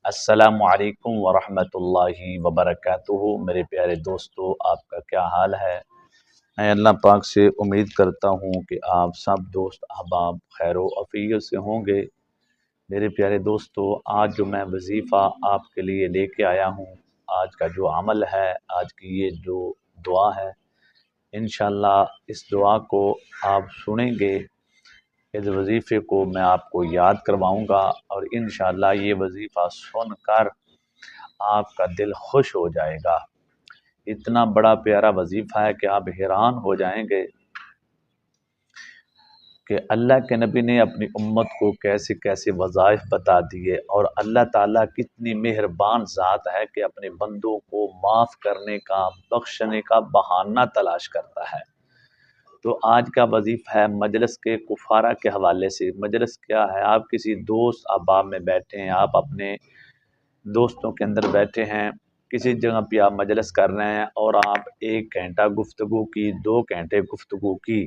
السلام علیکم ورحمۃ اللہ وبرکاتہ۔ میرے پیارے دوستو، آپ کا کیا حال ہے؟ میں اللہ پاک سے امید کرتا ہوں کہ آپ سب دوست احباب خیر و عافیت سے ہوں گے۔ میرے پیارے دوستو، آج جو میں وظیفہ آپ کے لیے لے کے آیا ہوں، آج کا جو عمل ہے، آج کی یہ جو دعا ہے، انشاءاللہ اس دعا کو آپ سنیں گے، اس وظیفے کو میں آپ کو یاد کرواؤں گا، اور انشاءاللہ یہ وظیفہ سن کر آپ کا دل خوش ہو جائے گا۔ اتنا بڑا پیارا وظیفہ ہے کہ آپ حیران ہو جائیں گے کہ اللہ کے نبی نے اپنی امت کو کیسے کیسے وظائف بتا دیے، اور اللہ تعالیٰ کتنی مہربان ذات ہے کہ اپنے بندوں کو معاف کرنے کا، بخشنے کا بہانہ تلاش کرتا ہے۔ تو آج کا وظیفہ ہے مجلس کے کفارہ کے حوالے سے۔ مجلس کیا ہے؟ آپ کسی دوست احباب میں بیٹھے ہیں، آپ اپنے دوستوں کے اندر بیٹھے ہیں، کسی جگہ پہ آپ مجلس کر رہے ہیں، اور آپ 1 گھنٹہ گفتگو کی، 2 گھنٹے گفتگو کی،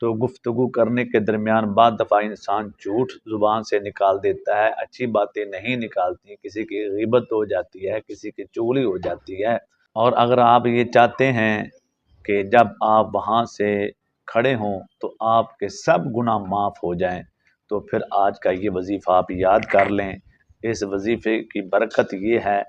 تو گفتگو کرنے کے درمیان بعض دفعہ انسان جھوٹ زبان سے نکال دیتا ہے، اچھی باتیں نہیں نکالتی، کسی کی غیبت ہو جاتی ہے، کسی کی چغلی ہو جاتی ہے۔ اور اگر آپ یہ چاہتے ہیں کہ جب آپ وہاں سے کھڑے ہوں تو آپ کے سب گناہ معاف ہو جائیں، تو پھر آج کا یہ وظیفہ آپ یاد کر لیں۔ اس وظیفے کی برکت یہ ہے،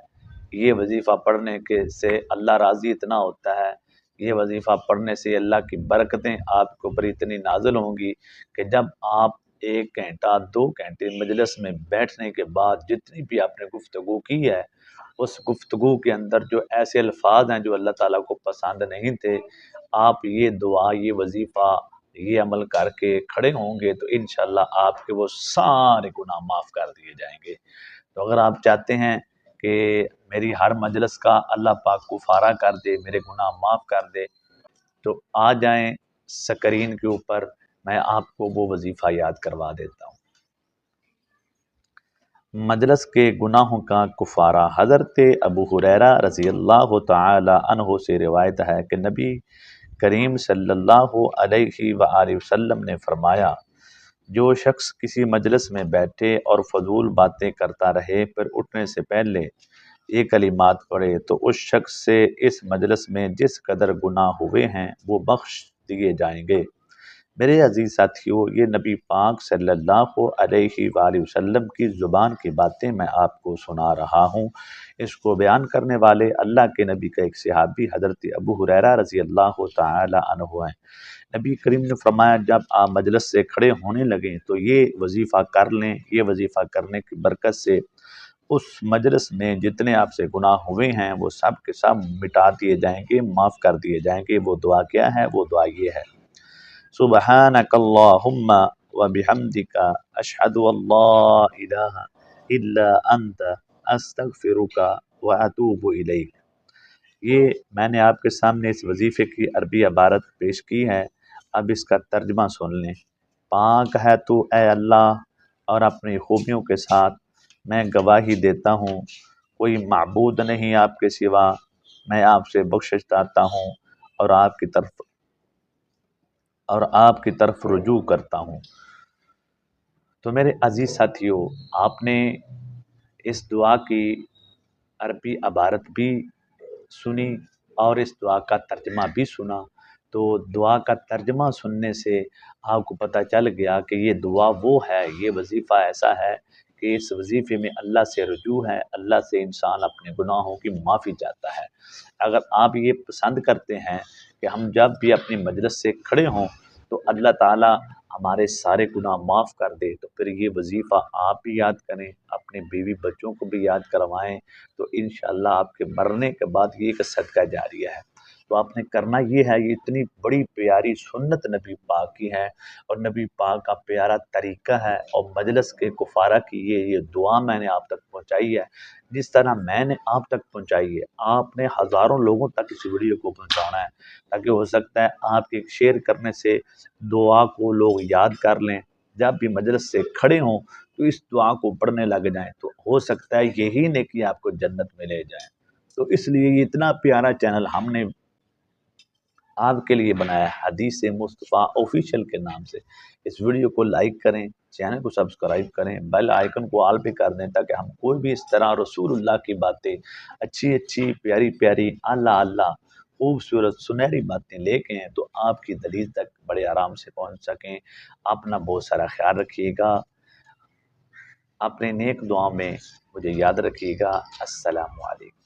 یہ وظیفہ پڑھنے کے سے اللہ راضی اتنا ہوتا ہے، یہ وظیفہ پڑھنے سے اللہ کی برکتیں آپ کے اوپر اتنی نازل ہوں گی کہ جب آپ 1 گھنٹہ 2 گھنٹے مجلس میں بیٹھنے کے بعد جتنی بھی آپ نے گفتگو کی ہے، اس گفتگو کے اندر جو ایسے الفاظ ہیں جو اللہ تعالیٰ کو پسند نہیں تھے، آپ یہ دعا، یہ وظیفہ، یہ عمل کر کے کھڑے ہوں گے تو انشاءاللہ آپ کے وہ سارے گناہ معاف کر دیے جائیں گے۔ تو اگر آپ چاہتے ہیں کہ میری ہر مجلس کا اللہ پاک کفارہ کر دے، میرے گناہ معاف کر دے، تو آ جائیں سکرین کے اوپر، میں آپ کو وہ وظیفہ یاد کروا دیتا ہوں۔ مجلس کے گناہوں کا کفارہ۔ حضرت ابو ہریرہ رضی اللہ تعالی عنہ سے روایت ہے کہ نبی کریم صلی اللہ علیہ وآلہ وسلم نے فرمایا، جو شخص کسی مجلس میں بیٹھے اور فضول باتیں کرتا رہے، پھر اٹھنے سے پہلے یہ کلمات پڑھے، تو اس شخص سے اس مجلس میں جس قدر گناہ ہوئے ہیں وہ بخش دیے جائیں گے۔ میرے عزیز ساتھیوں، یہ نبی پاک صلی اللہ علیہ وآلہ وسلم کی زبان کی باتیں میں آپ کو سنا رہا ہوں۔ اس کو بیان کرنے والے اللہ کے نبی کا ایک صحابی حضرت ابو ہریرہ رضی اللہ تعالی عنہ ہیں۔ نبی کریم نے فرمایا، جب آپ مجلس سے کھڑے ہونے لگیں تو یہ وظیفہ کر لیں۔ یہ وظیفہ کرنے کی برکت سے اس مجلس میں جتنے آپ سے گناہ ہوئے ہیں وہ سب کے سب مٹا دیے جائیں گے، معاف کر دیے جائیں گے۔ وہ دعا کیا ہے؟ وہ دعا یہ ہے، سبحانک اللہم وبحمدک اشہد ان لا الہ الا انت استغفرک واتوب الیک۔ یہ میں نے آپ کے سامنے اس وظیفے کی عربی عبارت پیش کی ہے، اب اس کا ترجمہ سن لیں۔ پاک ہے تو اے اللہ، اور اپنی خوبیوں کے ساتھ میں گواہی دیتا ہوں کوئی معبود نہیں آپ کے سوا، میں آپ سے بخشش چاہتا ہوں اور آپ کی طرف رجوع کرتا ہوں۔ تو میرے عزیز ساتھیوں، آپ نے اس دعا کی عربی عبارت بھی سنی اور اس دعا کا ترجمہ بھی سنا۔ تو دعا کا ترجمہ سننے سے آپ کو پتہ چل گیا کہ یہ دعا وہ ہے، یہ وظیفہ ایسا ہے کہ اس وظیفے میں اللہ سے رجوع ہے، اللہ سے انسان اپنے گناہوں کی معافی چاہتا ہے۔ اگر آپ یہ پسند کرتے ہیں کہ ہم جب بھی اپنی مجلس سے کھڑے ہوں تو اللہ تعالیٰ ہمارے سارے گناہ معاف کر دے، تو پھر یہ وظیفہ آپ بھی یاد کریں، اپنے بیوی بچوں کو بھی یاد کروائیں، تو انشاءاللہ آپ کے مرنے کے بعد یہ ایک صدقہ جاریہ ہے۔ تو آپ نے کرنا یہ ہے، یہ اتنی بڑی پیاری سنت نبی پاک کی ہے اور نبی پاک کا پیارا طریقہ ہے، اور مجلس کے کفارہ کی یہ دعا میں نے آپ تک پہنچائی ہے۔ جس طرح میں نے آپ تک پہنچائی ہے، آپ نے ہزاروں لوگوں تک اس ویڈیو کو پہنچانا ہے، تاکہ ہو سکتا ہے آپ کے شیئر کرنے سے دعا کو لوگ یاد کر لیں، جب بھی مجلس سے کھڑے ہوں تو اس دعا کو پڑھنے لگ جائیں، تو ہو سکتا ہے یہی نیکی آپ کو جنت میں لے جائیں۔ تو اس لیے یہ اتنا پیارا چینل ہم نے آپ کے لیے بنایا ہے حدیث مصطفیٰ آفیشیل کے نام سے۔ اس ویڈیو کو لائک کریں، چینل کو سبسکرائب کریں، بیل آئیکن کو آل پہ کر دیں تاکہ ہم کوئی بھی اس طرح رسول اللہ کی باتیں اچھی اچھی پیاری پیاری اللہ خوبصورت سنہری باتیں لے کے ہیں تو آپ کی دلیل تک بڑے آرام سے پہنچ سکیں۔ اپنا بہت سارا خیال رکھیے گا، اپنے نیک دعا میں مجھے یاد رکھیے گا۔ السلام علیکم۔